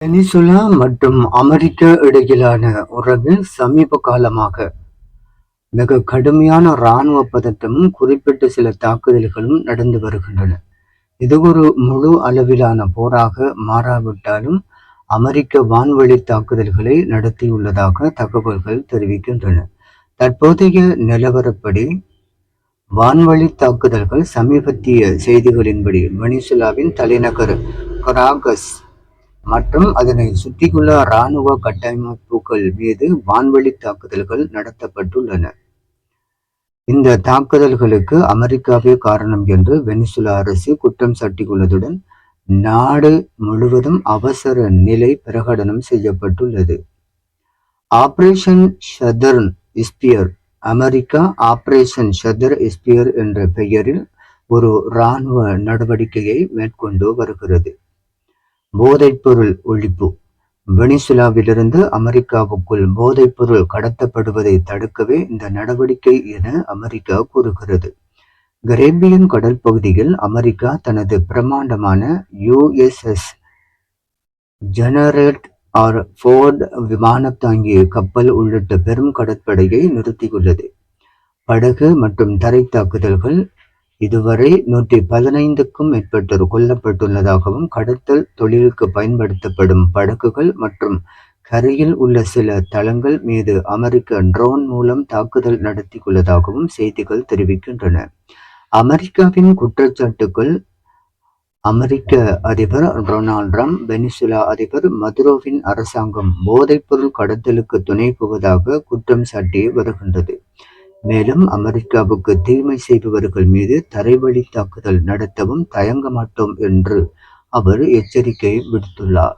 Venezuela மற்றும் America இடையிலான உறவில் சமீப காலமாக மிக கடுமையான இராணுவ பதட்டமும் குறிப்பிட்ட சில தாக்குதல்களும் நடந்து வருகின்றன. இது ஒரு முழு அளவிலான போராக மாறாவிட்டாலும் அமெரிக்க வான்வழி தாக்குதல்களை நடத்தியுள்ளதாக தகவல்கள் தெரிவிக்கின்றன. தற்போதைய நிலவரப்படி வான்வழி தாக்குதல்கள் சமீபத்திய செய்திகளின்படி வெனிசுலாவின் தலைநகர் கராகஸ் மற்றும் அதனை சுற்றியுள்ள இராணுவ கட்டமைப்புகள் மீது வான்வழி தாக்குதல்கள் நடத்தப்பட்டுள்ளன. இந்த தாக்குதல்களுக்கு அமெரிக்காவே காரணம் என்று வெனிசுலா அரசு குற்றம் சாட்டியுள்ளதுடன் நாடு முழுவதும் அவசர நிலை பிரகடனம் செய்யப்பட்டுள்ளது. Operation Southern Spear America operation Southern Spear என்ற பெயரில் ஒரு இராணுவ நடவடிக்கையை மேற்கொண்டு வருகிறது. போதைப்பொருள் ஒழிப்பு வெனிசுலாவிலிருந்து அமெரிக்காவுக்குள் போதைப்பொருள் கடத்தப்படுவதை தடுக்கவே இந்த நடவடிக்கை என அமெரிக்கா கூறுகிறது. கரேபியன் கடல் பகுதியில் அமெரிக்கா தனது பிரமாண்டமான USS ஜெனரேட் ஆர் ஃபோர்ட் விமானத்தாங்கி கப்பல் உள்ளிட்ட பெரும் கடற்படையை நிறுத்தியுள்ளது. படகு மற்றும் தரை தாக்குதல்கள் இதுவரை 115க்கும் மேற்பட்டோர் கொல்லப்பட்டுள்ளதாகவும் கடத்தல் தொழிலுக்கு பயன்படுத்தப்படும் படகுகள் மற்றும் கரையில் உள்ள சில தளங்கள் மீது அமெரிக்க ட்ரோன் மூலம் தாக்குதல் நடத்தியுள்ளதாகவும் செய்திகள் தெரிவிக்கின்றன. அமெரிக்காவின் குற்றச்சாட்டுகள் அமெரிக்க அதிபர் டொனால்ட் ட்ரம்ப் வெனிசுலா அதிபர் மதுரோவின் அரசாங்கம் போதைப்பொருள் கடத்தலுக்கு துணை புவதாக குற்றம் சாட்டி வருகின்றது. மேலும் அமெரிக்காவுக்கு தீமை செய்பவர்கள் மீது தரைவழி தாக்குதல் நடத்தவும் தயங்க மாட்டோம் என்று அவர் எச்சரிக்கை விடுத்துள்ளார்.